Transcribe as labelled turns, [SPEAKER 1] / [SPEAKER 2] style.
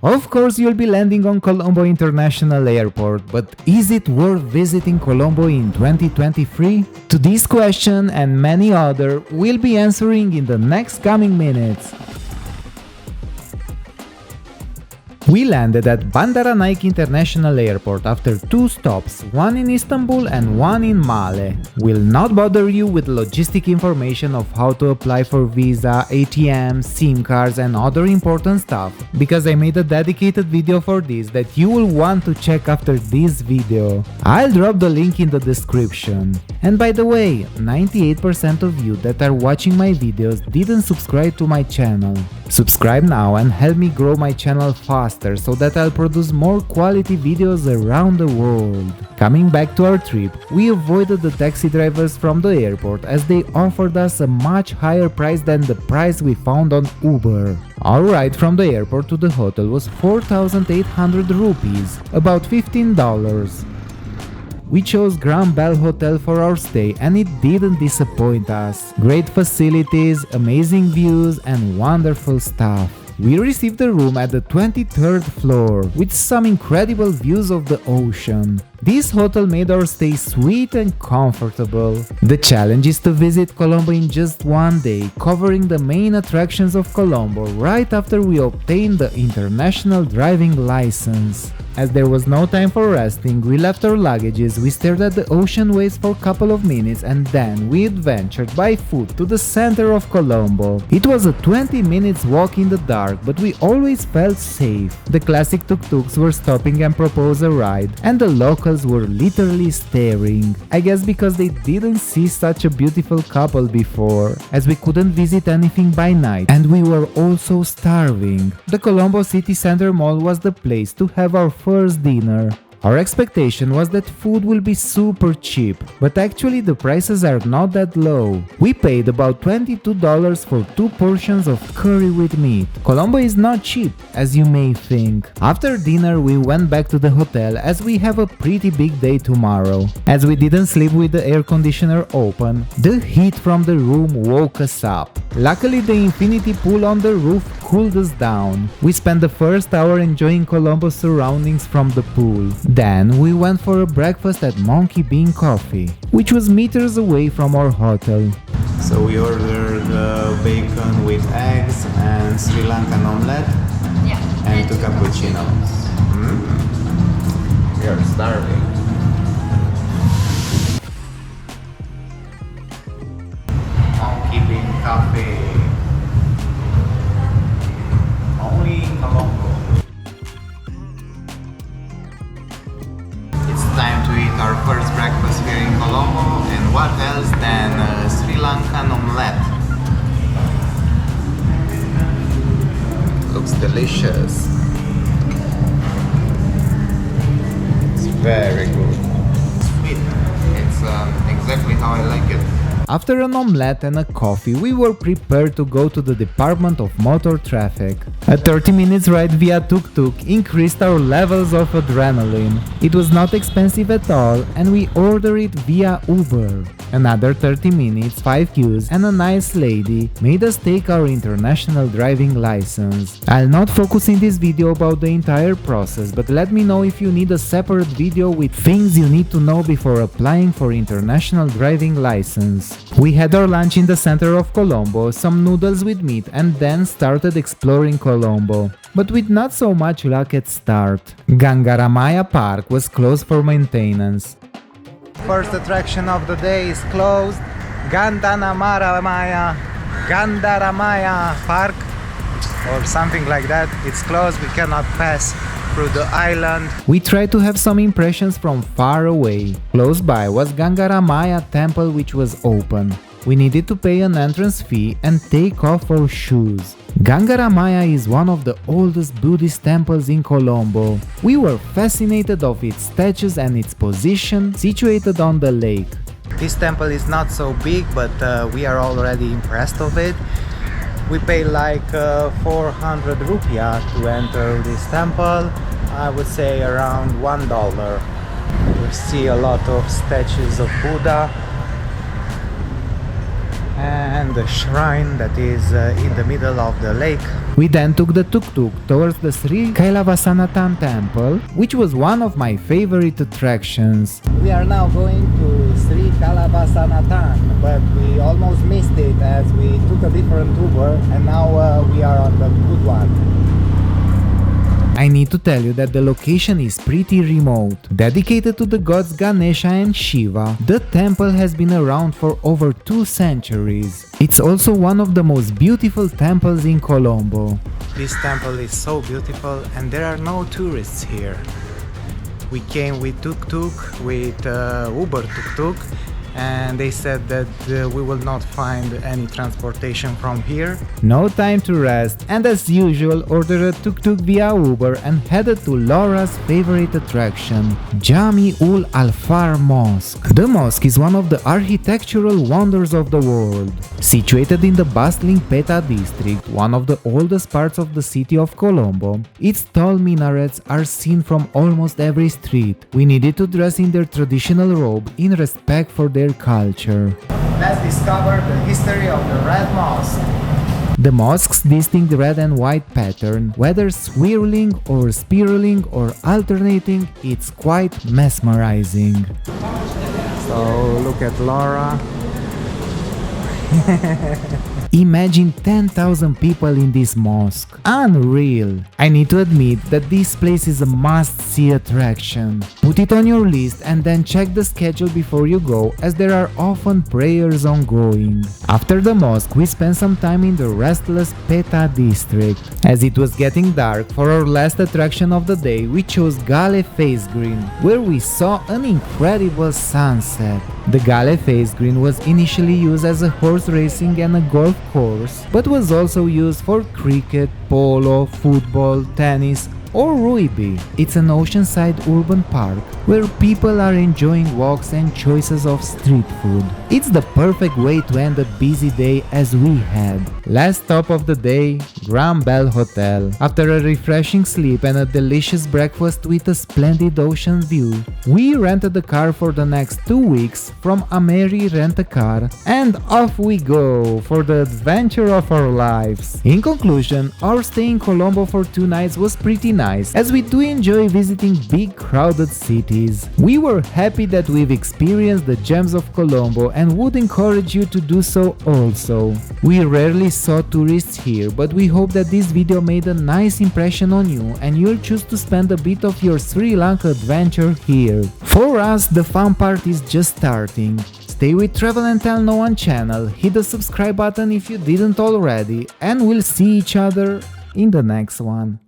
[SPEAKER 1] Of course, you'll be landing on Colombo International Airport, but is it worth visiting Colombo in 2023? To this question and many other, we'll be answering in the next coming minutes. We landed at Bandaranaike International Airport after 2 stops, one in Istanbul and one in Male. We'll not bother you with logistic information of how to apply for visa, ATM, SIM cards and other important stuff, because I made a dedicated video for this that you will want to check after this video. I'll drop the link in the description. And by the way, 98% of you that are watching my videos didn't subscribe to my channel. Subscribe now and help me grow my channel faster so that I'll produce more quality videos around the world. Coming back to our trip, we avoided the taxi drivers from the airport as they offered us a much higher price than the price we found on Uber. Our ride from the airport to the hotel was 4,800 rupees, about $15. We chose Grand Bell Hotel for our stay and it didn't disappoint us. Great facilities, amazing views and wonderful stuff. We received a room at the 23rd floor with some incredible views of the ocean. This hotel made our stay sweet and comfortable. The challenge is to visit Colombo in just one day, covering the main attractions of Colombo right after we obtained the international driving license. As there was no time for resting, we left our luggages, we stared at the ocean waves for a couple of minutes and then we adventured by foot to the center of Colombo. It was a 20 minutes walk in the dark, but we always felt safe. The classic tuk-tuks were stopping and propose a ride, and the locals were literally staring. I guess because they didn't see such a beautiful couple before, as we couldn't visit anything by night and we were also starving. The Colombo City Center Mall was the place to have our first dinner. Our expectation was that food will be super cheap, but actually the prices are not that low. We paid about $22 for 2 portions of curry with meat. Colombo is not cheap, as you may think. After dinner we went back to the hotel as we have a pretty big day tomorrow. As we didn't sleep with the air conditioner open, the heat from the room woke us up. Luckily the infinity pool on the roof cooled us down. We spent the first hour enjoying Colombo's surroundings from the pool. Then we went for a breakfast at Monkey Bean Coffee, which was meters away from our hotel.
[SPEAKER 2] So we ordered bacon with eggs and Sri Lankan omelette and 2 cappuccinos. We are starving. Monkey Bean Coffee. Only in Colombo. It's time to eat our first breakfast here in Colombo, and what else than Sri Lankan omelette. Looks delicious. It's very good. Sweet. It's exactly how I like it.
[SPEAKER 1] After an omelette and a coffee, we were prepared to go to the Department of Motor Traffic. A 30 minutes ride via tuk-tuk increased our levels of adrenaline. It was not expensive at all and we ordered it via Uber. Another 30 minutes, 5 queues and a nice lady made us take our international driving license. I'll not focus in this video about the entire process, but let me know if you need a separate video with things you need to know before applying for international driving license. We had our lunch in the center of Colombo, some noodles with meat and then started exploring Colombo. But with not so much luck at start. Gangaramaya Park was closed for maintenance. First attraction of the day is closed. Gangaramaya Park or something like that. It's closed, we cannot pass through the island. We tried to have some impressions from far away. Close by was Gangaramaya Temple, which was open. We needed to pay an entrance fee and take off our shoes. Gangaramaya is one of the oldest Buddhist temples in Colombo. We were fascinated of its statues and its position situated on the lake. This temple is not so big, but we are already impressed of it. We pay like 400 rupiah to enter this temple. I would say around $1. We see a lot of statues of Buddha and the shrine that is in the middle of the lake. We then took the tuk-tuk towards the Sri Kailasanathan temple, which was one of my favorite attractions. We are now going to Sri Kailasanathan, but we almost missed it as we took a different Uber and now we are on the good one. I need to tell you that the location is pretty remote. Dedicated to the gods Ganesha and Shiva, the temple has been around for over 2 centuries. It's also one of the most beautiful temples in Colombo. This temple is so beautiful and there are no tourists here. We came with tuk-tuk, with Uber tuk-tuk, and they said that we will not find any transportation from here. No time to rest, and as usual ordered a tuk-tuk via Uber and headed to Laura's favorite attraction, Jami ul Alfar Mosque. The mosque is one of the architectural wonders of the world. Situated in the bustling Peta district, one of the oldest parts of the city of Colombo, its tall minarets are seen from almost every street. We needed to dress in their traditional robe in respect for their culture. Let's discover the history of the Red Mosque. The mosque's distinct red and white pattern, whether swirling or spiraling or alternating, it's quite mesmerizing. So look at Laura. Imagine 10,000 people in this mosque. Unreal! I need to admit that this place is a must-see attraction. Put it on your list and then check the schedule before you go, as there are often prayers ongoing. After the mosque, we spent some time in the restless Peta district. As it was getting dark, for our last attraction of the day, we chose Gale Face Green, where we saw an incredible sunset. The Gale Face Green was initially used as a horse racing and a golf course, but was also used for cricket, polo, football, tennis or rugby. It's an oceanside urban park where people are enjoying walks and choices of street food. It's the perfect way to end a busy day as we had. Last stop of the day, Grand Bell Hotel. After a refreshing sleep and a delicious breakfast with a splendid ocean view, we rented a car for the next 2 weeks from Ameri Rent-A-Car and off we go for the adventure of our lives. In conclusion, our stay in Colombo for 2 nights was pretty nice, as we do enjoy visiting big crowded cities. We were happy that we've experienced the gems of Colombo and would encourage you to do so also. We rarely saw tourists here, but we hope that this video made a nice impression on you and you'll choose to spend a bit of your Sri Lanka adventure here. For us, the fun part is just starting. Stay with Travel and Tell No One channel, hit the subscribe button if you didn't already, and we'll see each other in the next one.